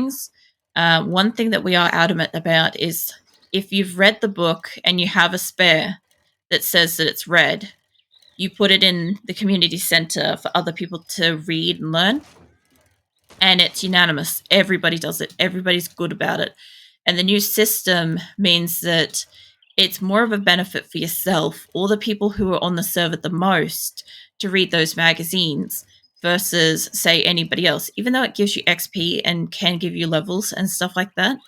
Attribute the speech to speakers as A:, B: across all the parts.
A: things. One thing that we are adamant about is if you've read the book and you have a spare that says that it's read, you put it in the community center for other people to read and learn. And it's unanimous. Everybody does it. Everybody's good about it. And the new system means that it's more of a benefit for yourself or the people who are on the server the most to read those magazines versus, say, anybody else. Even though it gives you XP and can give you levels and stuff like that,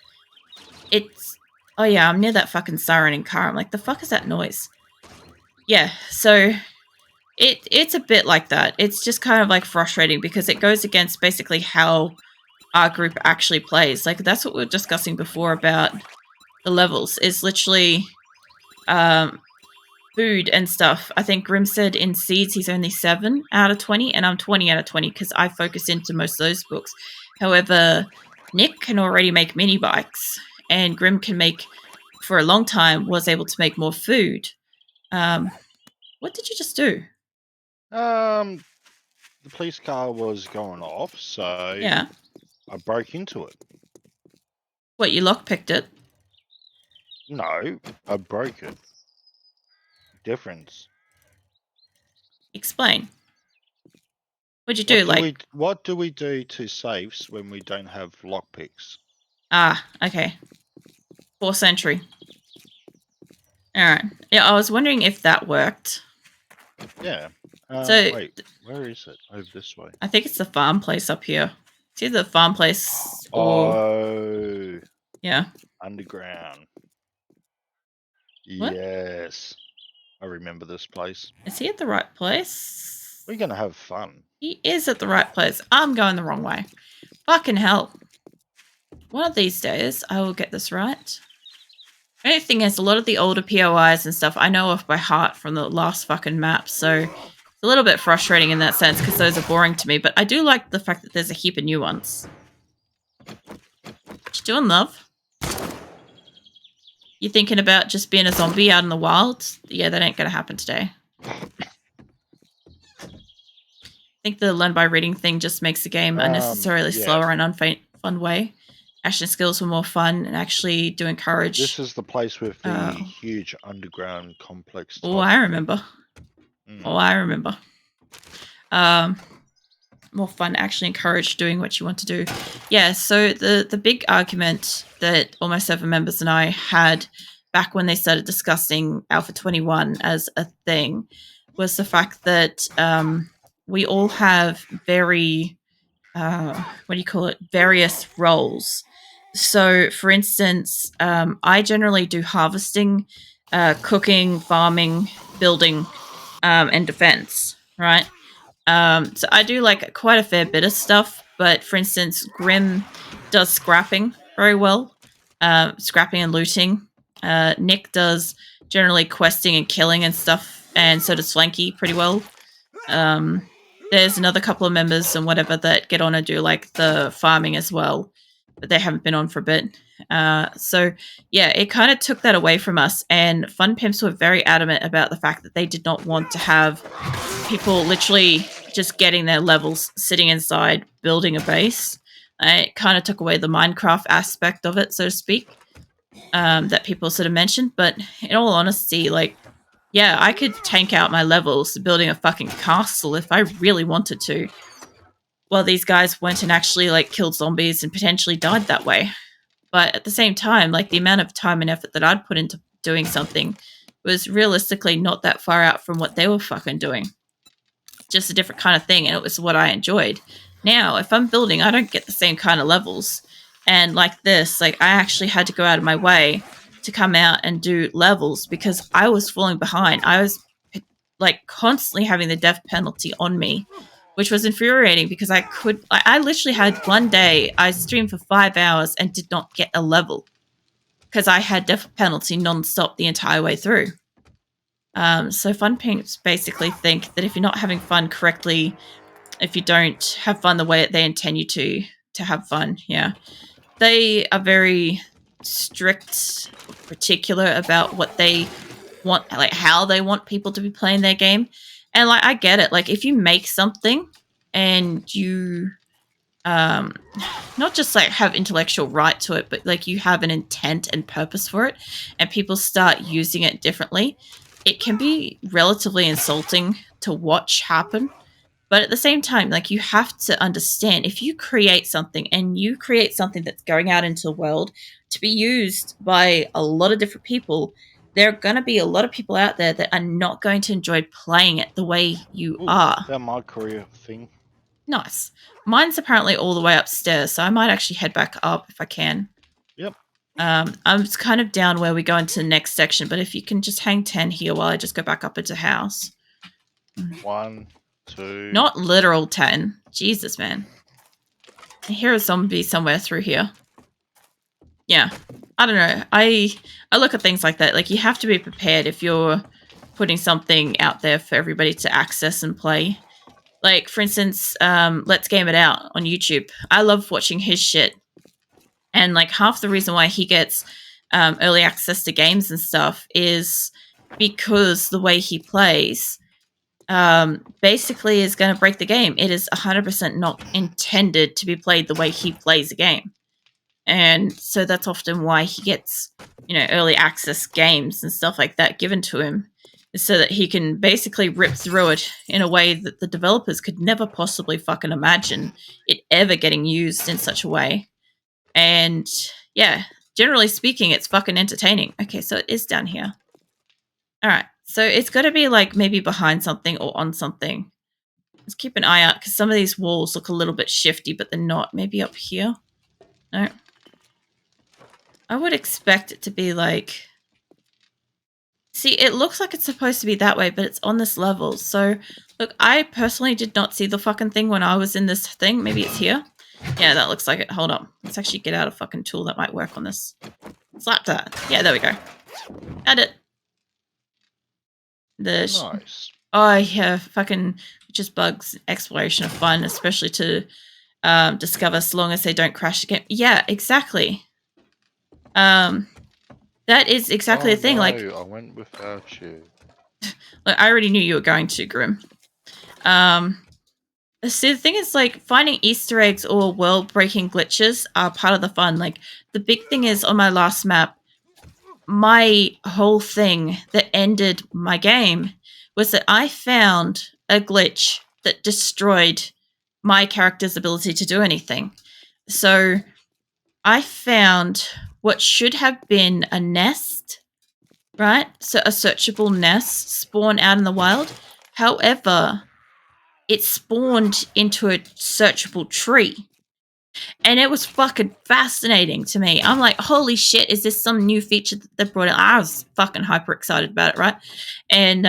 A: it's... Oh yeah, I'm near that fucking siren in car. I'm like, the fuck is that noise? Yeah, so it's a bit like that. It's just kind of like frustrating because it goes against basically how our group actually plays. Like, that's what we were discussing before about the levels, is literally food and stuff. I think Grim said in Seeds he's only 7 out of 20, and I'm 20 out of 20 because I focus into most of those books. However, Nick can already make mini bikes, and Grim can make, for a long time, was able to make more food. What did you just do?
B: The police car was going off, so
A: Yeah.
B: I broke into it.
A: What, you lockpicked it?
B: No, I broke it. Difference.
A: Explain. What'd you do?
B: What do we do to safes when we don't have lockpicks?
A: Ah, okay. Force entry. Alright. Yeah, I was wondering if that worked.
B: Yeah.
A: So,
B: wait, where is it? Over this way.
A: I think it's the farm place up here. It's either the farm place or...
B: Oh.
A: Yeah.
B: Underground.
A: What?
B: Yes. I remember this place.
A: Is he at the right place?
B: We're going to have fun.
A: He is at the right place. I'm going the wrong way. Fucking hell. One of these days, I will get this right. The only thing is, a lot of the older POIs and stuff I know off by heart from the last fucking map, so it's a little bit frustrating in that sense because those are boring to me, but I do like the fact that there's a heap of new ones. What you doing, love? You thinking about just being a zombie out in the wild? Yeah, that ain't gonna happen today. I think the learn by reading thing just makes the game unnecessarily slower and unfun way. Action skills were more fun and actually do encourage...
B: This is the place with the huge underground complex.
A: Oh, I remember. Oh, I remember. More fun, actually encourage doing what you want to do. Yeah, so the big argument that all my server members and I had back when they started discussing Alpha 21 as a thing was the fact that we all have very, various roles. So, for instance, I generally do harvesting, cooking, farming, building, and defense, right? So I do like quite a fair bit of stuff, but for instance, Grim does scrapping very well, scrapping and looting. Nick does generally questing and killing and stuff, and so does Flanky pretty well. There's another couple of members and whatever that get on and do like the farming as well, but they haven't been on for a bit. So yeah, it kind of took that away from us, and Fun Pimps were very adamant about the fact that they did not want to have people literally just getting their levels, sitting inside, building a base. It kind of took away the Minecraft aspect of it, so to speak, that people sort of mentioned. But in all honesty, like, yeah, I could tank out my levels building a fucking castle if I really wanted to. Well, these guys went and actually, like, killed zombies and potentially died that way. But at the same time, like, the amount of time and effort that I'd put into doing something was realistically not that far out from what they were fucking doing. Just a different kind of thing, and it was what I enjoyed. Now, if I'm building, I don't get the same kind of levels. And like this, like, I actually had to go out of my way to come out and do levels because I was falling behind. I was, like, constantly having the death penalty on me, which was infuriating because I literally had one day, I streamed for 5 hours and did not get a level because I had death penalty non-stop the entire way through. So Fun Pimps basically think that if you're not having fun correctly, if you don't have fun the way they intend you to have fun, yeah, they are very strict, particular about what they want, like how they want people to be playing their game. And like, I get it. Like, if you make something and you um not just like have intellectual right to it, but like you have an intent and purpose for it, and people start using it differently, it can be relatively insulting to watch happen. But at the same time, like, you have to understand, if you create something and you create something that's going out into the world to be used by a lot of different people, there are going to be a lot of people out there that are not going to enjoy playing it the way you
B: Ooh,
A: are.
B: found my career thing.
A: Nice. Mine's apparently all the way upstairs, so I might actually head back up if I can.
B: Yep.
A: I'm kind of down where we go into the next section, but if you can just hang 10 here while I just go back up into house.
B: 1, 2.
A: Not literal 10. Jesus, man. I hear a zombie somewhere through here. Yeah. I don't know. I look at things like that. Like, you have to be prepared if you're putting something out there for everybody to access and play. Like, for instance, Let's Game It Out on YouTube. I love watching his shit. And, like, half the reason why he gets early access to games and stuff is because the way he plays basically is going to break the game. It is 100% not intended to be played the way he plays a game. And so that's often why he gets, early access games and stuff like that given to him, so that he can basically rip through it in a way that the developers could never possibly fucking imagine it ever getting used in such a way. And yeah, generally speaking, it's fucking entertaining. Okay, so it is down here. All right, so it's got to be like maybe behind something or on something. Let's keep an eye out, because some of these walls look a little bit shifty, but they're not. Maybe up here? No. I would expect it to be like... See, it looks like it's supposed to be that way, but it's on this level. So, look, I personally did not see the fucking thing when I was in this thing. Maybe it's here. Yeah, that looks like it. Hold on. Let's actually get out a fucking tool that might work on this. Slap that. Yeah, there we go. Add it.
B: Nice.
A: Oh, yeah, fucking just bugs. Exploration of fun, especially to discover, so long as they don't crash the game. Yeah, exactly. That is exactly the thing.
B: No,
A: like,
B: I went without you.
A: Like, I already knew you were going to, Grim. See, the thing is, like, finding Easter eggs or world-breaking glitches are part of the fun. Like, the big thing is, on my last map, my whole thing that ended my game was that I found a glitch that destroyed my character's ability to do anything. So I found what should have been a nest, right? So a searchable nest spawn out in the wild. However, it spawned into a searchable tree. And it was fucking fascinating to me. I'm like, holy shit, is this some new feature that they brought in? I was fucking hyper excited about it, right? And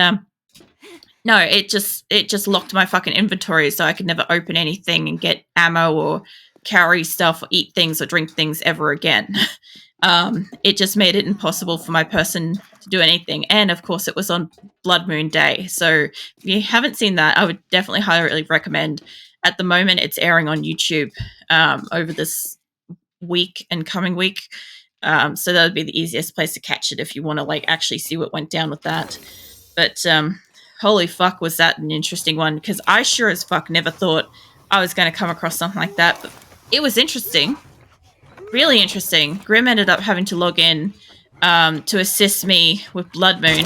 A: no, it just locked my fucking inventory, so I could never open anything and get ammo or carry stuff or eat things or drink things ever again. It just made it impossible for my person to do anything. And of course, it was on Blood Moon Day. So if you haven't seen that, I would definitely highly recommend. At the moment, it's airing on YouTube over this week and coming week. So that would be the easiest place to catch it if you want to like actually see what went down with that. But holy fuck, was that an interesting one, because I sure as fuck never thought I was going to come across something like that. But it was interesting. Really interesting. Grim ended up having to log in to assist me with Blood Moon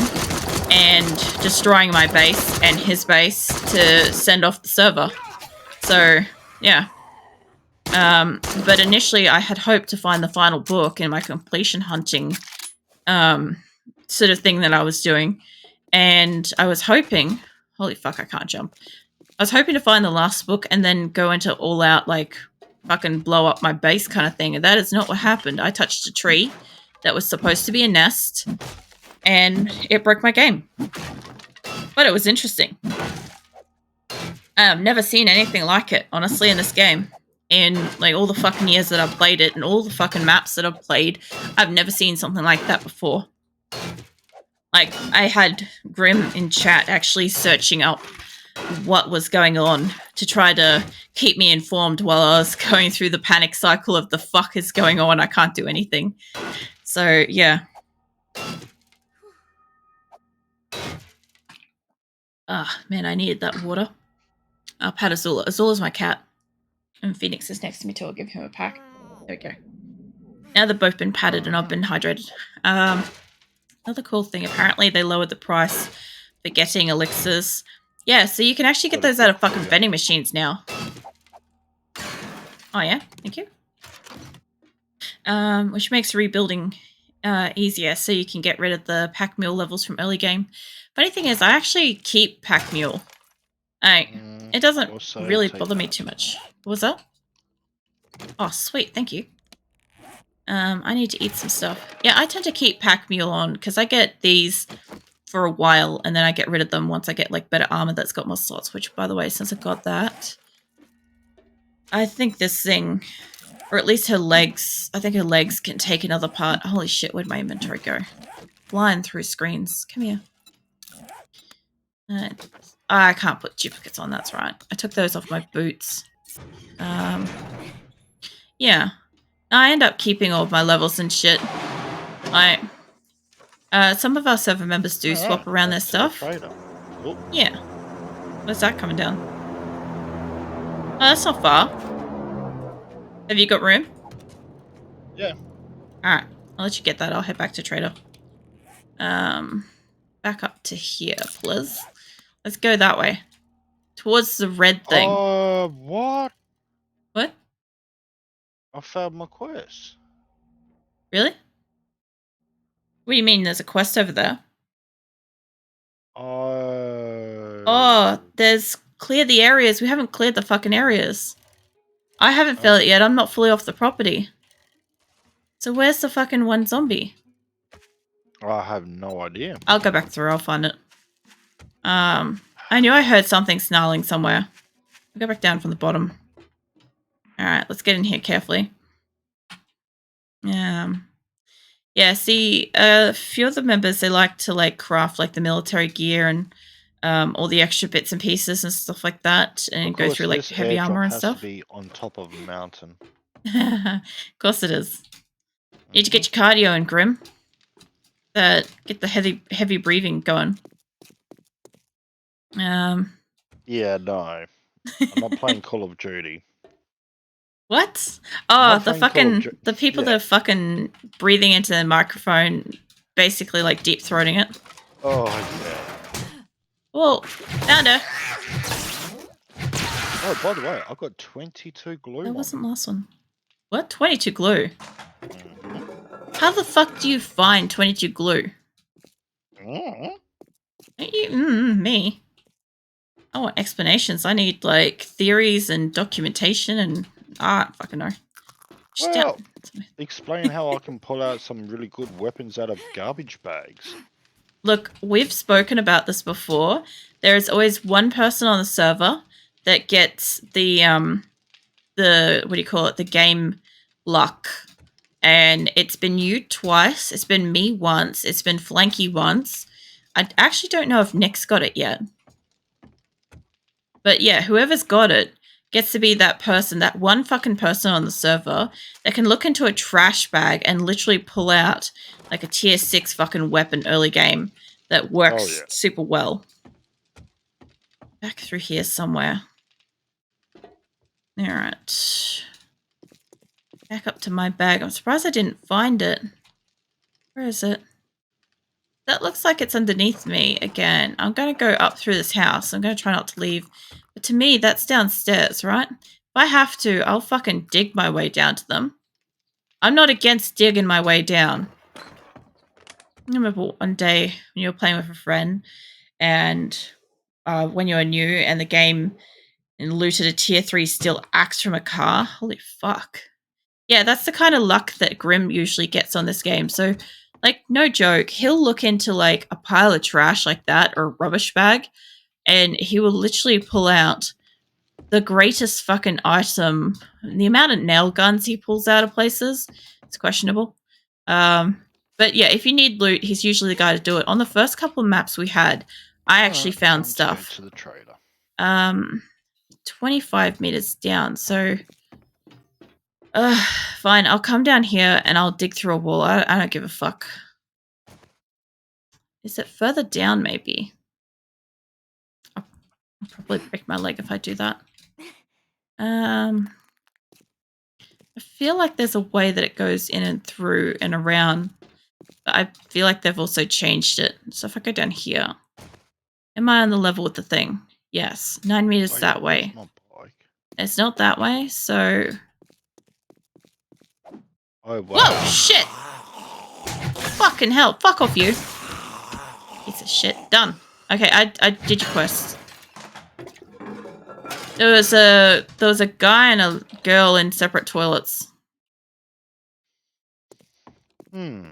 A: and destroying my base and his base to send off the server. So, yeah. But initially, I had hoped to find the final book in my completion hunting sort of thing that I was doing. And I was hoping... Holy fuck, I can't jump. I was hoping to find the last book and then go into all-out, like, fucking blow up my base kind of thing. And that is not what happened. I touched a tree that was supposed to be a nest, and it broke my game. But it was interesting. I've never seen anything like it, honestly, in this game. In, like, all the fucking years that I've played it and all the fucking maps that I've played, I've never seen something like that before. Like, I had Grim in chat actually searching up what was going on to try to keep me informed while I was going through the panic cycle of the fuck is going on, I can't do anything. So, yeah. Ah, man, I needed that water. I'll pat Azula. Azula's my cat. And Phoenix is next to me too. I'll give him a pack. There we go. Now they've both been patted and I've been hydrated. Another cool thing, apparently they lowered the price for getting elixirs. Yeah, so you can actually get those out of fucking vending machines now. Oh yeah, thank you. Which makes rebuilding easier, so you can get rid of the pack mule levels from early game. Funny thing is, I actually keep pack mule. It doesn't really bother me too much. What was that? Oh, sweet, thank you. I need to eat some stuff. Yeah, I tend to keep pack mule on because I get these for a while and then I get rid of them once I get like better armor that's got more slots, which by the way, since I got that, I think this thing, or at least her legs, I think her legs can take another part. Holy shit, where'd my inventory go? Flying through screens. Come here. I can't put duplicates on, that's right. I took those off my boots. Yeah. I end up keeping all of my levels and shit. Some of our server members do swap around their stuff. Yeah. Where's that coming down? Oh, that's not far. Have you got room?
B: Yeah.
A: Alright. I'll let you get that. I'll head back to Trader. Back up to here, please. Let's go that way. Towards the red thing.
B: What?
A: What?
B: I failed my quest.
A: Really? What do you mean there's a quest over there? Oh, there's clear the areas. We haven't cleared the fucking areas. I haven't failed it yet. I'm not fully off the property. So where's the fucking one zombie?
B: I have no idea.
A: I'll go back through. I'll find it. I knew I heard something snarling somewhere. I'll go back down from the bottom. Alright, let's get in here carefully. Yeah, see, a few of the members, they like to like craft like the military gear and all the extra bits and pieces and stuff like that, and go through like heavy armor and stuff.
B: Has to be on top of a mountain.
A: Of course it is. You need to get your cardio in, Grim. Get the heavy breathing going.
B: Yeah, no. I'm not playing Call of Duty.
A: What? Oh, the people that are fucking breathing into the microphone, basically like deep throating it.
B: Oh yeah.
A: Well, found her.
B: Oh, by the way, I've got 22 glue.
A: That wasn't last one. What? 22 glue? How the fuck do you find 22 glue? Me. I want explanations. I need like theories and documentation and I don't fucking know.
B: Well, explain how I can pull out some really good weapons out of garbage bags.
A: Look, we've spoken about this before. There is always one person on the server that gets the what do you call it? The game luck. And it's been you twice. It's been me once. It's been Flanky once. I actually don't know if Nick's got it yet. But yeah, whoever's got it gets to be that person, that one fucking person on the server that can look into a trash bag and literally pull out like a tier 6 fucking weapon early game that works super well. Back through here somewhere. Alright. Back up to my bag. I'm surprised I didn't find it. Where is it? That looks like it's underneath me again. I'm going to go up through this house. I'm going to try not to leave. But to me, that's downstairs, right? If I have to, I'll fucking dig my way down to them. I'm not against digging my way down. I remember one day when you were playing with a friend and when you were new and the game looted a tier 3 steel axe from a car. Holy fuck. Yeah, that's the kind of luck that Grim usually gets on this game. So, like, no joke, he'll look into, like, a pile of trash like that or a rubbish bag, and he will literally pull out the greatest fucking item. The amount of nail guns he pulls out of places, it's questionable. But yeah, if you need loot, he's usually the guy to do it. On the first couple of maps we had, I actually found stuff.
B: To the trader.
A: 25 meters down, so... fine, I'll come down here and I'll dig through a wall. I don't give a fuck. Is it further down, maybe? I'll probably break my leg if I do that. I feel like there's a way that it goes in and through and around, but I feel like they've also changed it. So if I go down here, am I on the level with the thing? Yes, 9 meters
B: Oh,
A: that
B: yeah,
A: way.
B: that's my bike.
A: It's not that way, so...
B: Oh, wow.
A: Whoa, shit! Fucking hell, fuck off you. Piece of shit. Done. Okay, I did your quest. There was a guy and a girl in separate toilets.
B: Hmm.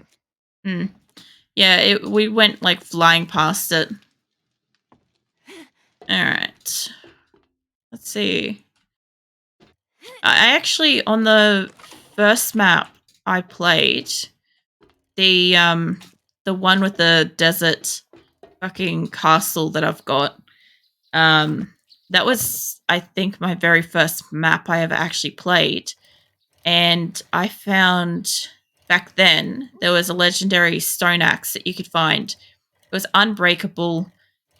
A: Yeah, we went like flying past it. Alright. Let's see. I actually, on the first map I played, the one with the desert fucking castle that I've got, that was, I think, my very first map I ever actually played. And I found, back then, there was a legendary stone axe that you could find. It was unbreakable,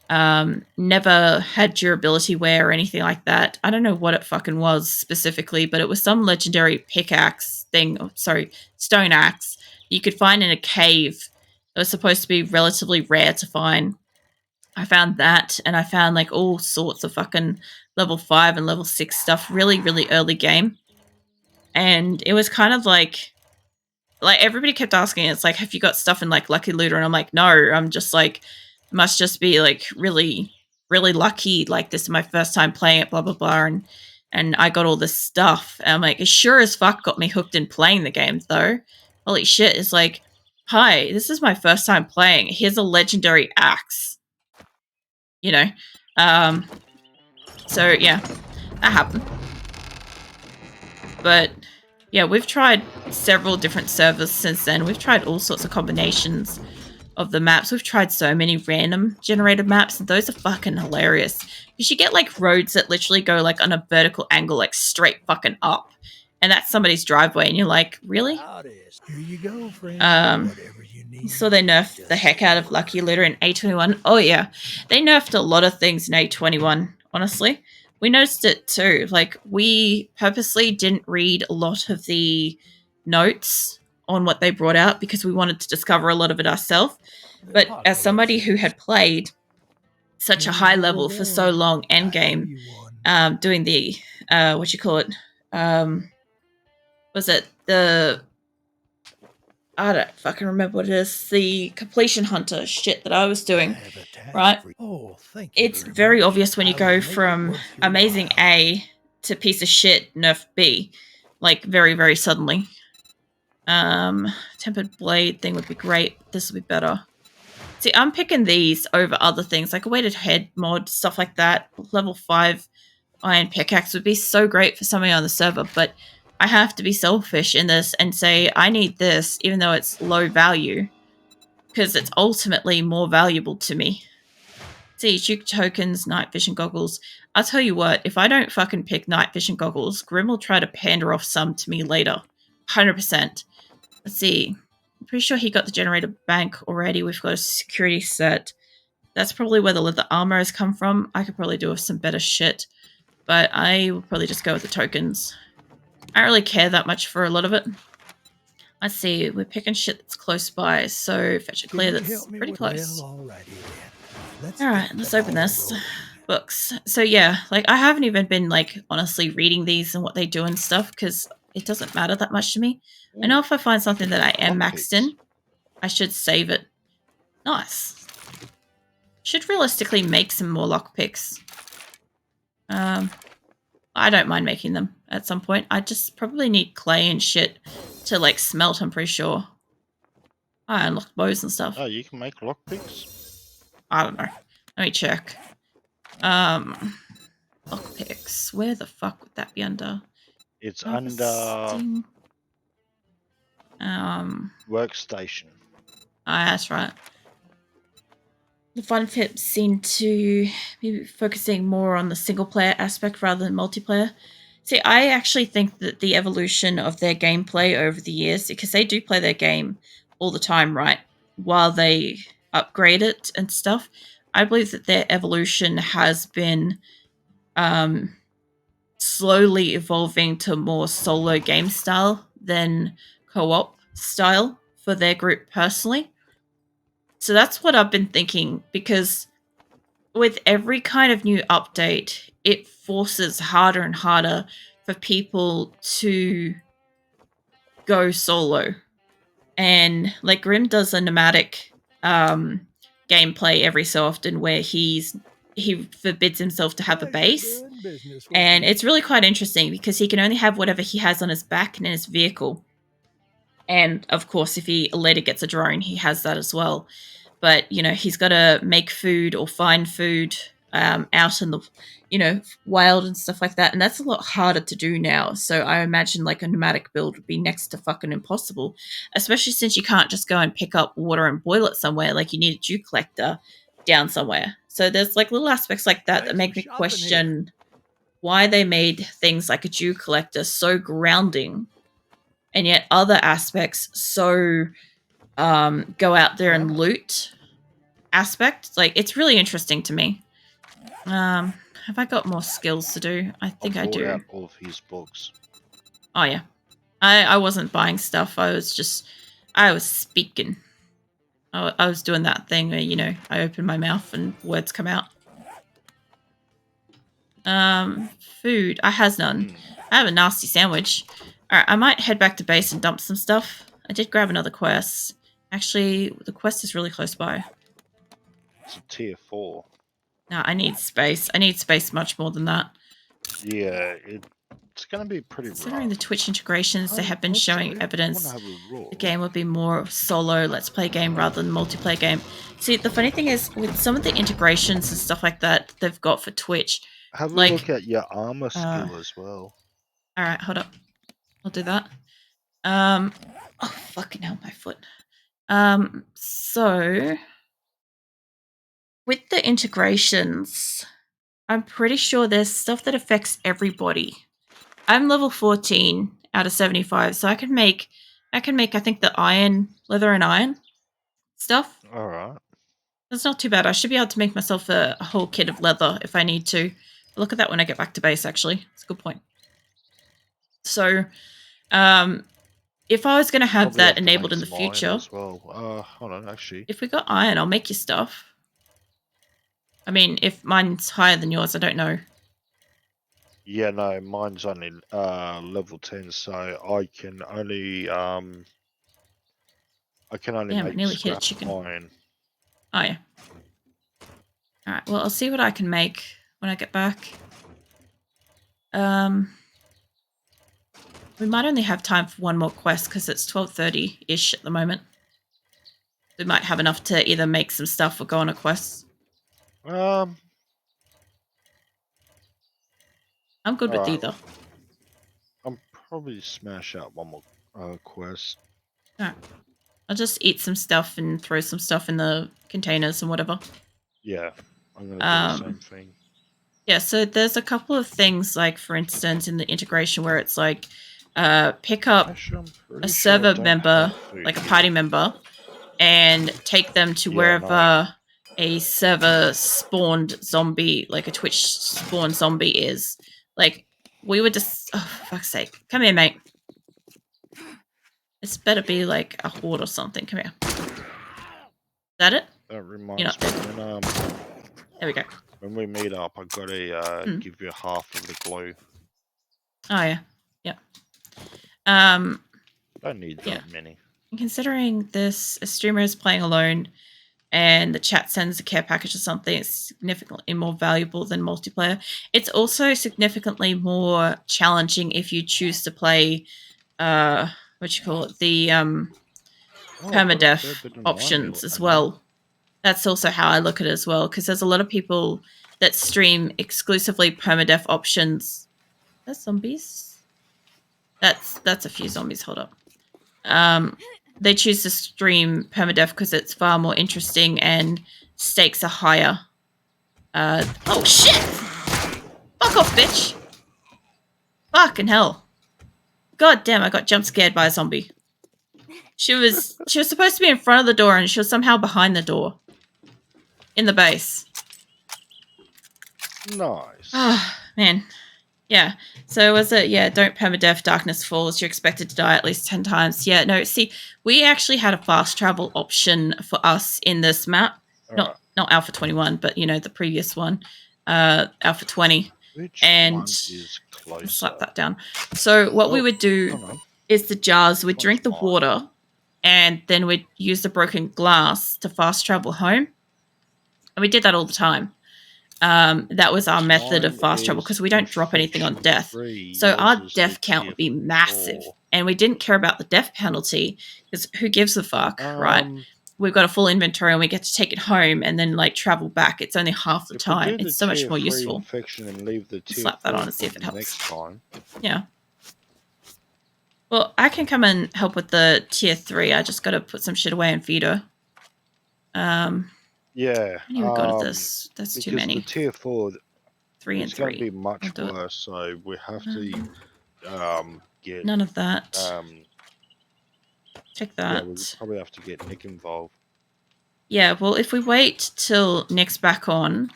A: never had durability wear or anything like that. I don't know what it fucking was specifically, but it was some legendary pickaxe thing, sorry, stone axe you could find in a cave. It was supposed to be relatively rare to find. I found that, and I found like all sorts of fucking level 5 and level 6 stuff really, really early game. And it was kind of like everybody kept asking, it's like, have you got stuff in like Lucky Looter? And I'm like, no, I'm just like, must just be like really, really lucky. Like, this is my first time playing it, blah, blah, blah. And I got all this stuff. And I'm like, it sure as fuck got me hooked in playing the game, though. Holy shit. It's like, hi, this is my first time playing. Here's a legendary axe. You know? So, yeah, that happened. But yeah, we've tried several different servers since then. We've tried all sorts of combinations of the maps. We've tried so many random generated maps, and those are fucking hilarious. Because you get like roads that literally go like on a vertical angle, like straight fucking up. And that's somebody's driveway, and you're like, really?
C: Here you go, friend.
A: Whatever you need. So they nerfed the heck out of Lucky Looter in A21. Oh yeah, they nerfed a lot of things in A21, honestly. We noticed it too. Like, we purposely didn't read a lot of the notes on what they brought out because we wanted to discover a lot of it ourselves. But as somebody who had played such a high level for so long endgame, doing the, what you call it, was it the, I don't fucking remember what it is, the completion hunter shit that I was doing, right?
C: Oh, thank you.
A: It's very obvious when you go from amazing A to piece of shit nerf B, like very, very suddenly. Tempered blade thing would be great. This would be better. See, I'm picking these over other things, like a weighted head mod, stuff like that. Level 5 iron pickaxe would be so great for somebody on the server, but I have to be selfish in this and say I need this, even though it's low value, because it's ultimately more valuable to me. See, Juke tokens, night vision goggles. I'll tell you what, if I don't fucking pick night vision goggles, Grim will try to pander off some to me later. 100%. Let's see. I'm pretty sure he got the generator bank already. We've got a security set. That's probably where the leather armor has come from. I could probably do with some better shit, but I will probably just go with the tokens. I don't really care that much for a lot of it. Let's see. We're picking shit that's close by, so fetch a clear that's pretty close. Alright, let's open this. Books. So yeah, like, I haven't even been like honestly reading these and what they do and stuff because it doesn't matter that much to me. I know if I find something that I am maxed in, I should save it. Nice. Should realistically make some more lockpicks. I don't mind making them at some point. I just probably need clay and shit to like smelt, I'm pretty sure. I unlocked bows and stuff.
B: Oh, you can make lockpicks?
A: I don't know. Let me check. Lockpicks. Where the fuck would that be under?
B: It's under workstation.
A: Ah, that's right. The fun tips seem to be focusing more on the single player aspect rather than multiplayer. See, I actually think that the evolution of their gameplay over the years, because they do play their game all the time, right? While they upgrade it and stuff, I believe that their evolution has been slowly evolving to more solo game style than co-op style for their group personally. So that's what I've been thinking, because with every kind of new update, it forces harder and harder for people to go solo. And like Grim does a nomadic gameplay every so often where he forbids himself to have a base. And it's really quite interesting because he can only have whatever he has on his back and in his vehicle. And of course, if he later gets a drone, he has that as well. But, you know, he's got to make food or find food out in the, you know, wild and stuff like that. And that's a lot harder to do now. So I imagine like a nomadic build would be next to fucking impossible, especially since you can't just go and pick up water and boil it somewhere. Like you need a dew collector down somewhere. So there's like little aspects like that that make me question why they made things like a dew collector so grounding, and yet other aspects so go out there and loot aspect. Like it's really interesting to me. Have I got more skills to do? I think I do.
B: Out all of his books.
A: Oh yeah, I wasn't buying stuff. I was speaking. I was doing that thing where, you know, I open my mouth and words come out. Food. I has none. I have a nasty sandwich. Alright, I might head back to base and dump some stuff. I did grab another quest. Actually, the quest is really close by.
B: It's a tier 4.
A: No, I need space. I need space much more than that.
B: Yeah, it's going to be pretty
A: Considering
B: rough.
A: the Twitch integrations, they have been showing evidence the game would be more solo let's play game rather than multiplayer game. See, the funny thing is, with some of the integrations and stuff like that they've got for Twitch...
B: Have a
A: like,
B: look at your armor skill as well.
A: Alright, hold up. I'll do that. Oh, fucking hell, my foot. So... with the integrations, I'm pretty sure there's stuff that affects everybody. I'm level 14 out of 75, so I can make I think the iron, leather and iron stuff.
B: Alright.
A: That's not too bad. I should be able to make myself a whole kit of leather if I need to. I'll look at that when I get back to base, actually. It's a good point. So, if I was going to have
B: Probably
A: that
B: have to
A: enabled
B: make
A: in the
B: some iron
A: future...
B: as well. Hold on, actually.
A: if we got iron, I'll make you stuff. I mean, if mine's higher than yours, I don't know.
B: Yeah, no, mine's only level 10, so I can only
A: Damn, I
B: make
A: nearly hit a
B: scrap
A: chicken.
B: iron.
A: Oh, yeah. Alright, well, I'll see what I can make when I get back. We might only have time for one more quest because it's 12:30-ish at the moment. We might have enough to either make some stuff or go on a quest. I'm good with either.
B: I'll probably smash out one more quest.
A: Alright. I'll just eat some stuff and throw some stuff in the containers and whatever.
B: Yeah, I'm going to do the same thing.
A: Yeah, so there's a couple of things, like, for instance, in the integration where it's like, pick up a server member, like a party member, and take them to wherever a server spawned zombie, like a Twitch spawned zombie is. Like, we would just... oh, for fuck's sake. Come here, mate. This better be like a horde or something. Come here. Is that it?
B: That reminds me, when,
A: there we go.
B: when we meet up, I've got to give you half of the glue.
A: Oh, yeah. Yep.
B: Don't need that many.
A: Considering this, a streamer is playing alone and the chat sends a care package or something, it's significantly more valuable than multiplayer. It's also significantly more challenging if you choose to play, the permadeath options as well. That's also how I look at it as well, because there's a lot of people that stream exclusively permadeath options. That's zombies. That's a few zombies. Hold up. They choose to stream permadeath because it's far more interesting and stakes are higher. Oh shit! Fuck off, bitch! Fucking hell! God damn! I got jump scared by a zombie. She was supposed to be in front of the door and she was somehow behind the door. In the base.
B: Nice.
A: Oh, man. Yeah. So was it, yeah, don't permadeath, darkness falls, you're expected to die at least 10 times. Yeah, no, see, we actually had a fast travel option for us in this map.
B: Alright.
A: Not Alpha 21, but, you know, the previous one, Alpha 20.
B: Which
A: And
B: one is closer?
A: slap that down. So what we
B: Oh,
A: would do
B: Hang on.
A: is the jars, we'd
B: Which
A: drink the
B: one's mine?
A: water, and then we'd use the broken glass to fast travel home. And we did that all the time. That was our method of
B: Mine
A: fast travel
B: is
A: because we don't drop anything on
B: infection
A: death.
B: free,
A: So
B: yours
A: our
B: is
A: death
B: the
A: count would be
B: tier
A: massive.
B: 4.
A: And we didn't care about the death penalty because who gives a fuck, right? We've got a full inventory and we get to take it home and then like travel back. It's only half the
B: If we
A: time.
B: do the
A: It's so much
B: tier
A: more
B: 3
A: useful.
B: infection and leave the tier
A: Slap that
B: 4
A: on and see if
B: for
A: it helps.
B: next time.
A: Yeah. Well, I can come and help with the tier 3. I just got to put some shit away and feed her.
B: Yeah.
A: How many we got of this? That's too
B: Because
A: many.
B: the tier 4,
A: 3 and
B: it's going
A: 3.
B: to be much
A: I'll do it.
B: worse, so we have to get...
A: None of that. Take
B: yeah,
A: that.
B: we probably have to get Nick involved.
A: Yeah, well, if we wait till Nick's back on,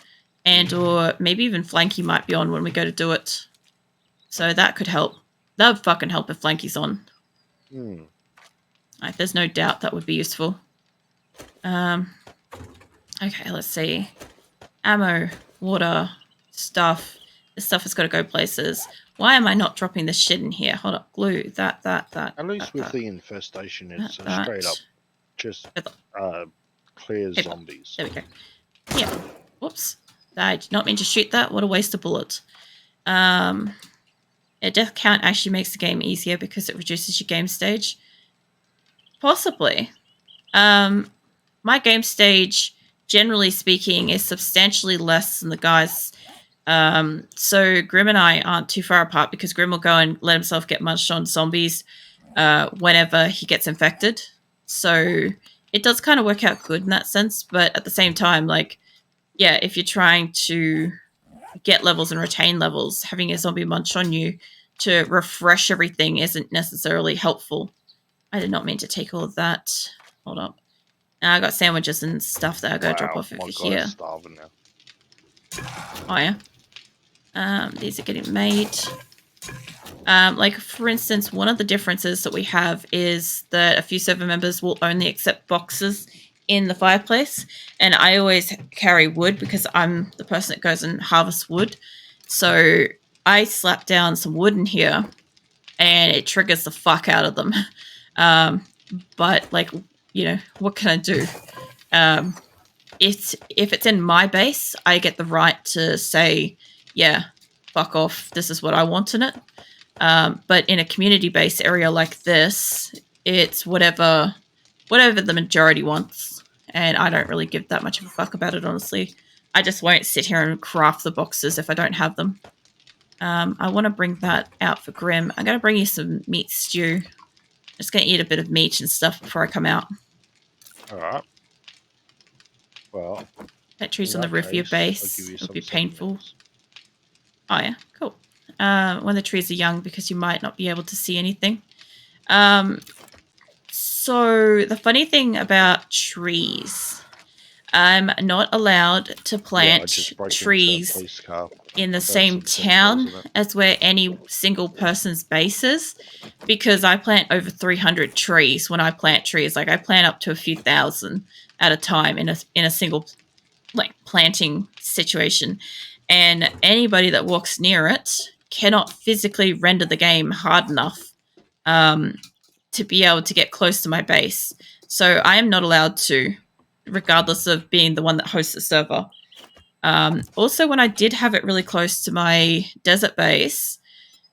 A: and or maybe even Flanky might be on when we go to do it. So that could help. That would fucking help if Flanky's on. Like, there's no doubt that would be useful. Okay, let's see. Ammo, water, stuff. This stuff has got to go places. Why am I not dropping this shit in here? Hold up, glue, that.
B: At least
A: that,
B: with
A: that,
B: the infestation, it's
A: that.
B: straight up just clear
A: Paper.
B: zombies.
A: There we go. Yeah. Whoops. I did not mean to shoot that. What a waste of bullet. Yeah, death count actually makes the game easier because it reduces your game stage. Possibly. My game stage, generally speaking, is substantially less than the guys. So Grim and I aren't too far apart because Grim will go and let himself get munched on zombies whenever he gets infected. So it does kind of work out good in that sense, but at the same time, like, yeah, if you're trying to get levels and retain levels, having a zombie munch on you to refresh everything isn't necessarily helpful. I did not mean to take all of that. Hold up. Now I got sandwiches and stuff that I gotta drop off over here.
B: Starving now.
A: Oh yeah. These are getting made. Like, for instance, one of the differences that we have is that a few server members will only accept boxes in the fireplace, and I always carry wood because I'm the person that goes and harvests wood. So I slap down some wood in here, and it triggers the fuck out of them. But, like, you know, what can I do? If it's in my base, I get the right to say, yeah, fuck off, this is what I want in it. But in a community-based area like this, it's whatever the majority wants, and I don't really give that much of a fuck about it, honestly. I just won't sit here and craft the boxes if I don't have them. I want to bring that out for Grim. I'm going to bring you some meat stew. Just going to eat a bit of meat and stuff before I come out.
B: Alright. Well,
A: That tree's on the roof of your base. It'll be painful. Oh, yeah. Cool. When the trees are young, because you might not be able to see anything. So the funny thing about trees, I'm not allowed to plant trees in the same town as where any single person's base is, because I plant over 300 trees when I plant trees. Like, I plant up to a few thousand at a time in a single, like, planting situation, and anybody that walks near it cannot physically render the game hard enough to be able to get close to my base. So I am not allowed to, regardless of being the one that hosts the server. Also, when I did have it really close to my desert base,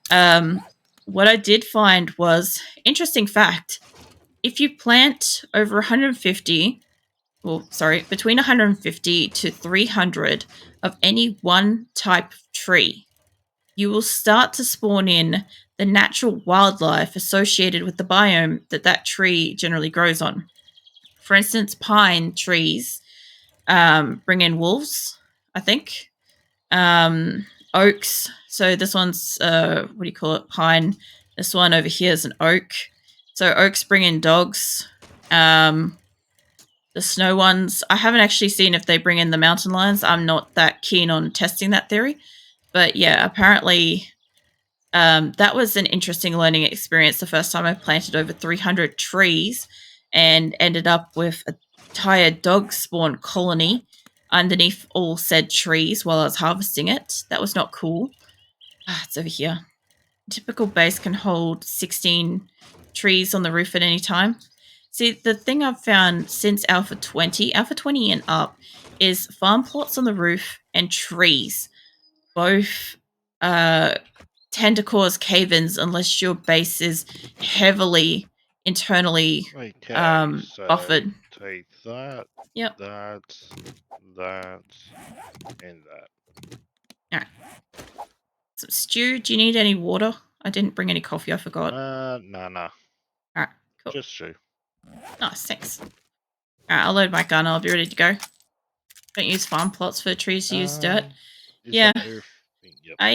A: what I did find was, interesting fact, if you plant over 150, between 150 to 300 of any one type of tree, you will start to spawn in the natural wildlife associated with the biome that tree generally grows on. For instance, pine trees bring in wolves, I think. Oaks. So this one's, what do you call it? Pine. This one over here is an oak. So oaks bring in dogs. The snow ones, I haven't actually seen if they bring in the mountain lions. I'm not that keen on testing that theory. But yeah, apparently that was an interesting learning experience. The first time I planted over 300 trees and ended up with a entire dog spawn colony underneath all said trees while I was harvesting it. That was not cool. It's over here. Typical base can hold 16 trees on the roof at any time. See, the thing I've found since Alpha 20 and up, is farm plots on the roof and trees both tend to cause cave-ins unless your base is heavily internally
B: Okay, so
A: buffered.
B: take that,
A: Yep.
B: that, and that.
A: Alright. Some stew. Do you need any water? I didn't bring any coffee, I forgot.
B: Nah.
A: Alright, cool.
B: Just stew.
A: Nice, thanks. Alright, I'll load my gun. I'll be ready to go. Don't use farm plots for trees to use dirt.
B: Is
A: Yeah.
B: that everything? Yep.
A: I